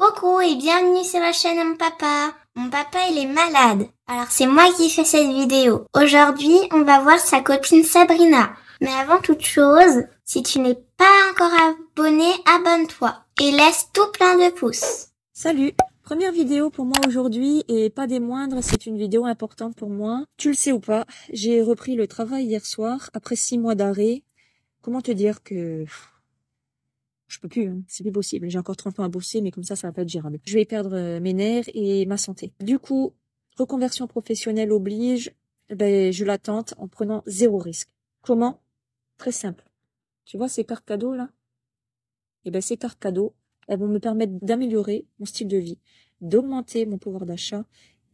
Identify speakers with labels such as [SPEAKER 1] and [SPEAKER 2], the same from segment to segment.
[SPEAKER 1] Coucou et bienvenue sur la chaîne Mon Papa. Mon papa il est malade, alors c'est moi qui fais cette vidéo. Aujourd'hui on va voir sa copine Sabrina. Mais avant toute chose, si tu n'es pas encore abonné, abonne-toi et laisse tout plein de pouces.
[SPEAKER 2] Salut! Première vidéo pour moi aujourd'hui et pas des moindres, c'est une vidéo importante pour moi. Tu le sais ou pas, j'ai repris le travail hier soir après 6 mois d'arrêt. Comment te dire que je peux plus, hein. C'est plus possible. J'ai encore 30 ans à bosser, mais comme ça va pas être gérable. Je vais perdre mes nerfs et ma santé. Du coup, reconversion professionnelle oblige, je la tente en prenant 0 risque. Comment? Très simple. Tu vois ces cartes cadeaux là? Ces cartes cadeaux, elles vont me permettre d'améliorer mon style de vie, d'augmenter mon pouvoir d'achat,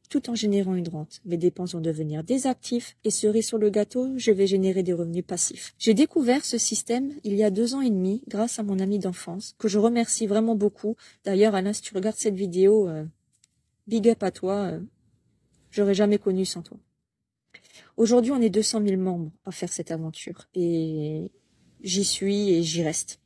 [SPEAKER 2] tout en générant une rente. Mes dépenses vont devenir des actifs et cerise sur le gâteau, je vais générer des revenus passifs. J'ai découvert ce système il y a 2 ans et demi grâce à mon ami d'enfance, que je remercie vraiment beaucoup. D'ailleurs, Alain, si tu regardes cette vidéo, big up à toi, j'aurais jamais connu sans toi. Aujourd'hui, on est 200 000 membres à faire cette aventure et j'y suis et j'y reste.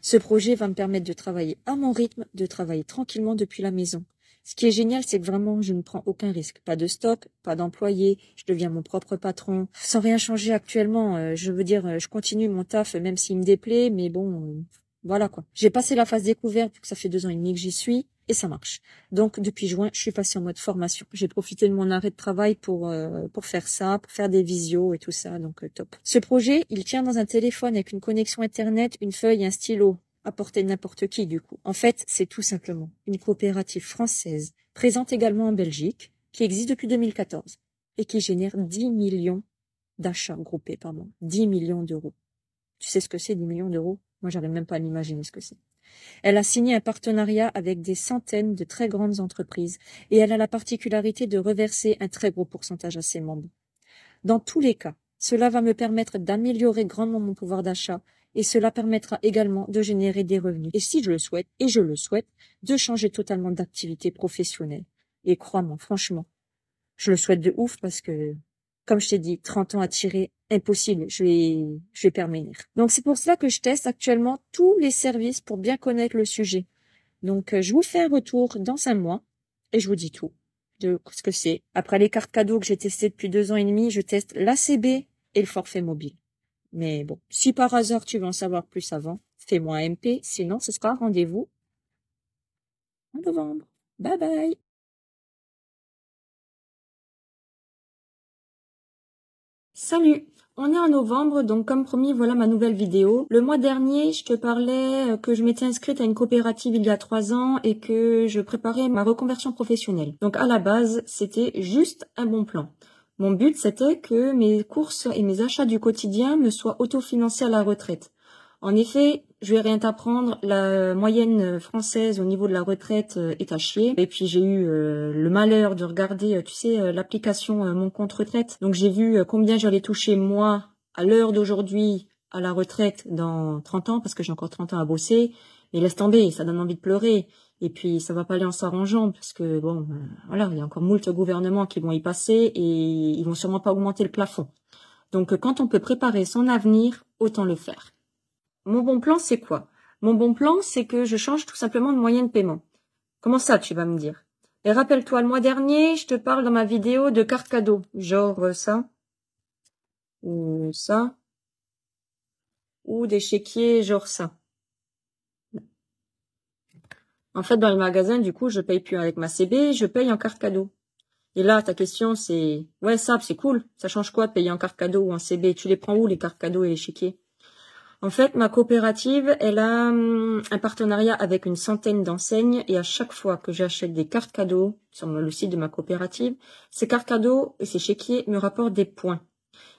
[SPEAKER 2] Ce projet va me permettre de travailler à mon rythme, de travailler tranquillement depuis la maison. Ce qui est génial, c'est que vraiment, je ne prends aucun risque. Pas de stock, pas d'employé, je deviens mon propre patron. Sans rien changer actuellement, je veux dire, je continue mon taf, même s'il me déplaît, mais bon, voilà quoi. J'ai passé la phase découverte, vu que ça fait 2 ans et demi que j'y suis, et ça marche. Donc, depuis juin, je suis passée en mode formation. J'ai profité de mon arrêt de travail pour faire ça, pour faire des visios et tout ça, donc top. Ce projet, il tient dans un téléphone avec une connexion Internet, une feuille et un stylo. À portée de n'importe qui, du coup. En fait, c'est tout simplement une coopérative française, présente également en Belgique, qui existe depuis 2014 et qui génère 10 millions d'achats groupés par mois. 10 millions d'euros. Tu sais ce que c'est, 10 millions d'euros? Moi, j'arrive même pas à m'imaginer ce que c'est. Elle a signé un partenariat avec des centaines de très grandes entreprises et elle a la particularité de reverser un très gros pourcentage à ses membres. Dans tous les cas, cela va me permettre d'améliorer grandement mon pouvoir d'achat et cela permettra également de générer des revenus. Et si je le souhaite, et je le souhaite, de changer totalement d'activité professionnelle. Et crois-moi, franchement, je le souhaite de ouf parce que, comme je t'ai dit, 30 ans à tirer, impossible, je vais perdre mes nerfs. Donc c'est pour cela que je teste actuellement tous les services pour bien connaître le sujet. Donc je vous fais un retour dans 1 mois et je vous dis tout de ce que c'est. Après les cartes cadeaux que j'ai testées depuis 2 ans et demi, je teste l'ACB et le forfait mobile. Mais bon, si par hasard tu veux en savoir plus avant, fais-moi un MP, sinon ce sera rendez-vous en novembre. Bye bye! Salut! On est en novembre, donc comme promis, voilà ma nouvelle vidéo. Le mois dernier, je te parlais que je m'étais inscrite à une coopérative il y a 3 ans et que je préparais ma reconversion professionnelle. Donc à la base, c'était juste un bon plan. Mon but, c'était que mes courses et mes achats du quotidien me soient autofinancés à la retraite. En effet, je vais rien t'apprendre, la moyenne française au niveau de la retraite est à chier. Et puis j'ai eu le malheur de regarder, tu sais, l'application Mon Compte Retraite. Donc j'ai vu combien j'allais toucher moi à l'heure d'aujourd'hui à la retraite dans 30 ans, parce que j'ai encore 30 ans à bosser. Et laisse tomber, ça donne envie de pleurer. Et puis ça va pas aller en s'arrangeant, parce que bon, voilà, il y a encore moult gouvernements qui vont y passer et ils vont sûrement pas augmenter le plafond. Donc quand on peut préparer son avenir, autant le faire. Mon bon plan, c'est quoi? Mon bon plan, c'est que je change tout simplement de moyen de paiement. Comment ça, tu vas me dire? Et rappelle-toi, le mois dernier, je te parle dans ma vidéo de cartes cadeaux. Genre ça, ou ça, ou des chéquiers genre ça. En fait, dans les magasins, du coup, je paye plus avec ma CB, je paye en carte cadeau. Et là, ta question, c'est... Ouais, ça, c'est cool. Ça change quoi de payer en carte cadeau ou en CB? Tu les prends où, les cartes cadeaux et les chéquiers? En fait, ma coopérative, elle a un partenariat avec une centaine d'enseignes et à chaque fois que j'achète des cartes cadeaux sur le site de ma coopérative, ces cartes cadeaux et ces chéquiers me rapportent des points.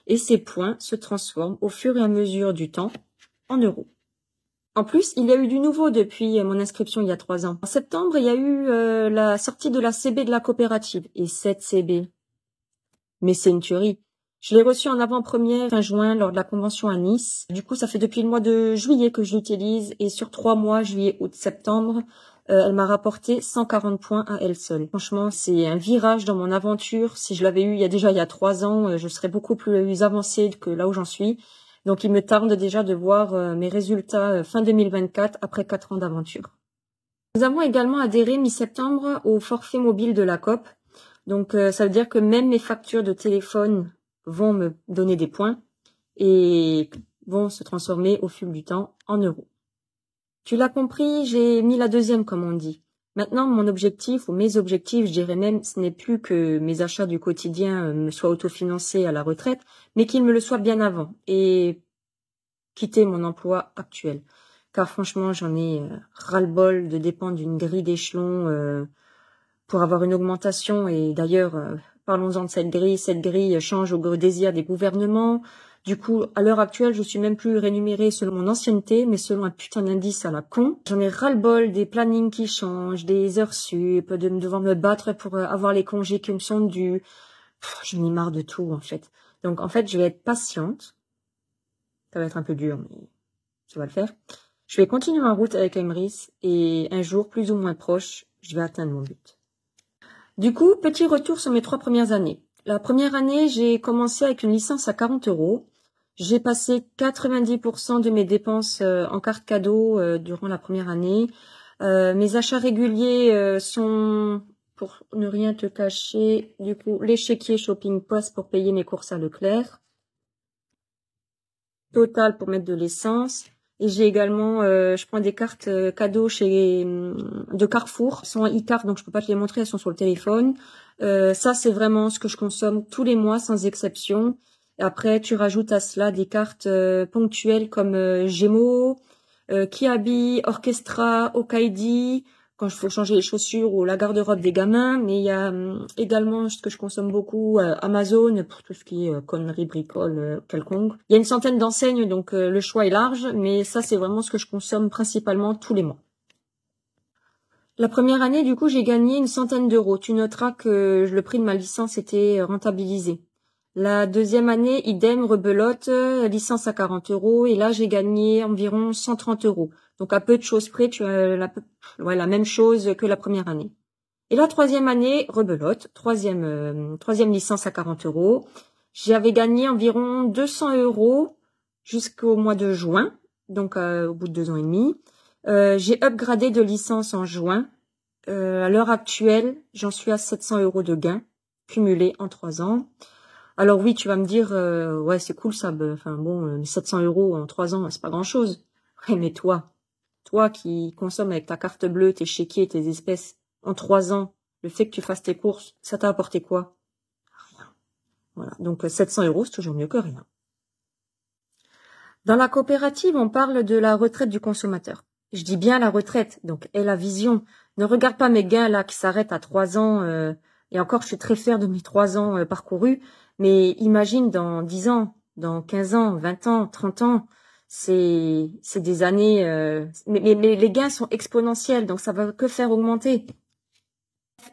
[SPEAKER 2] Et ces points se transforment au fur et à mesure du temps en euros. En plus, il y a eu du nouveau depuis mon inscription il y a 3 ans. En septembre, il y a eu la sortie de la CB de la coopérative. Et cette CB, mais c'est une tuerie. Je l'ai reçue en avant-première fin juin lors de la convention à Nice. Du coup, ça fait depuis le mois de juillet que je l'utilise et sur 3 mois, juillet, août, septembre, elle m'a rapporté 140 points à elle seule. Franchement, c'est un virage dans mon aventure. Si je l'avais eu il y a 3 ans, je serais beaucoup plus avancée que là où j'en suis. Donc, il me tarde déjà de voir mes résultats fin 2024 après 4 ans d'aventure. Nous avons également adhéré mi-septembre au forfait mobile de la Coop. Donc, ça veut dire que même mes factures de téléphone vont me donner des points et vont se transformer au fil du temps en euros. Tu l'as compris, j'ai mis la deuxième, comme on dit. Maintenant, mon objectif, ou mes objectifs, je dirais même, ce n'est plus que mes achats du quotidien me soient autofinancés à la retraite, mais qu'ils me le soient bien avant et quitter mon emploi actuel. Car franchement, j'en ai ras-le-bol de dépendre d'une grille d'échelon pour avoir une augmentation. Et d'ailleurs, parlons-en de cette grille change au désir des gouvernements. Du coup, à l'heure actuelle, je suis même plus rémunérée selon mon ancienneté, mais selon un putain d'indice à la con. J'en ai ras-le-bol des plannings qui changent, des heures sup, de devoir me battre pour avoir les congés qui me sont dus. J'en ai marre de tout, en fait. Donc, en fait, je vais être patiente. Ça va être un peu dur, mais ça va le faire. Je vais continuer en route avec Emrys et un jour, plus ou moins proche, je vais atteindre mon but. Du coup, petit retour sur mes 3 premières années. La première année, j'ai commencé avec une licence à 40 €. J'ai passé 90% de mes dépenses en carte cadeau durant la première année. Mes achats réguliers sont, pour ne rien te cacher, du coup, l'échiquier Shopping Post pour payer mes courses à Leclerc. Total pour mettre de l'essence. Et j'ai également, je prends des cartes cadeaux de Carrefour. Elles sont en e-carte, donc je peux pas te les montrer, elles sont sur le téléphone. Ça, c'est vraiment ce que je consomme tous les mois, sans exception. Et après, tu rajoutes à cela des cartes ponctuelles comme Gémeaux, Kiabi, Orchestra, Okaidi, quand il faut changer les chaussures ou la garde-robe des gamins. Mais il y a également ce que je consomme beaucoup, Amazon, pour tout ce qui est conneries, bricole, quelconque. Il y a une centaine d'enseignes, donc le choix est large, mais ça, c'est vraiment ce que je consomme principalement tous les mois. La première année, du coup, j'ai gagné une centaine d'euros. Tu noteras que le prix de ma licence était rentabilisé. La deuxième année, idem, rebelote, licence à 40 €. Et là, j'ai gagné environ 130 €. Donc, à peu de choses près, tu as la même chose que la première année. Et la troisième année, rebelote, troisième licence à 40 €. J'avais gagné environ 200 € jusqu'au mois de juin, donc au bout de 2 ans et demi. J'ai upgradé de licence en juin. À l'heure actuelle, j'en suis à 700 € de gains cumulés en 3 ans. Alors oui, tu vas me dire, ouais, c'est cool ça, enfin bon, 700 € en 3 ans, c'est pas grand-chose. Ouais, mais toi qui consommes avec ta carte bleue, tes chéquiers, tes espèces, en 3 ans, le fait que tu fasses tes courses, ça t'a apporté quoi? Rien. Voilà, donc 700 €, c'est toujours mieux que rien. Dans la coopérative, on parle de la retraite du consommateur. Je dis bien la retraite, donc aie la vision. Ne regarde pas mes gains là qui s'arrêtent à 3 ans, et encore je suis très fière de mes 3 ans parcourus, mais imagine dans 10 ans, dans 15 ans, 20 ans, 30 ans, c'est des années, mais les gains sont exponentiels, donc ça va que faire augmenter.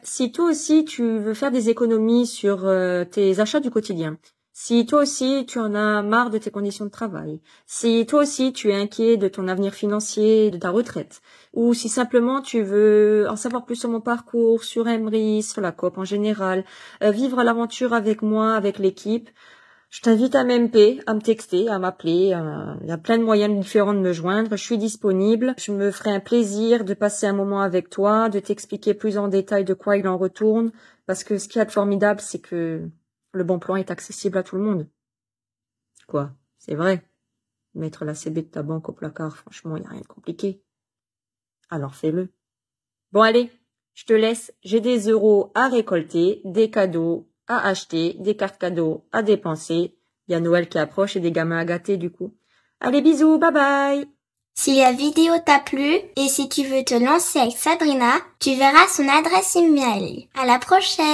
[SPEAKER 2] Si toi aussi tu veux faire des économies sur tes achats du quotidien, si toi aussi tu en as marre de tes conditions de travail, si toi aussi tu es inquiet de ton avenir financier, de ta retraite, ou si simplement tu veux en savoir plus sur mon parcours, sur Emrys, sur la Coop en général, vivre l'aventure avec moi, avec l'équipe, je t'invite à m'MP, à me texter, à m'appeler. Il y a plein de moyens différents de me joindre. Je suis disponible. Je me ferai un plaisir de passer un moment avec toi, de t'expliquer plus en détail de quoi il en retourne. Parce que ce qui est formidable, c'est que le bon plan est accessible à tout le monde. Quoi? C'est vrai. Mettre la CB de ta banque au placard, franchement, il n'y a rien de compliqué. Alors fais-le. Bon allez, je te laisse. J'ai des euros à récolter, des cadeaux à acheter, des cartes cadeaux à dépenser. Il y a Noël qui approche et des gamins à gâter du coup. Allez, bisous, bye bye.
[SPEAKER 1] Si la vidéo t'a plu et si tu veux te lancer avec Sabrina, tu verras son adresse email. À la prochaine!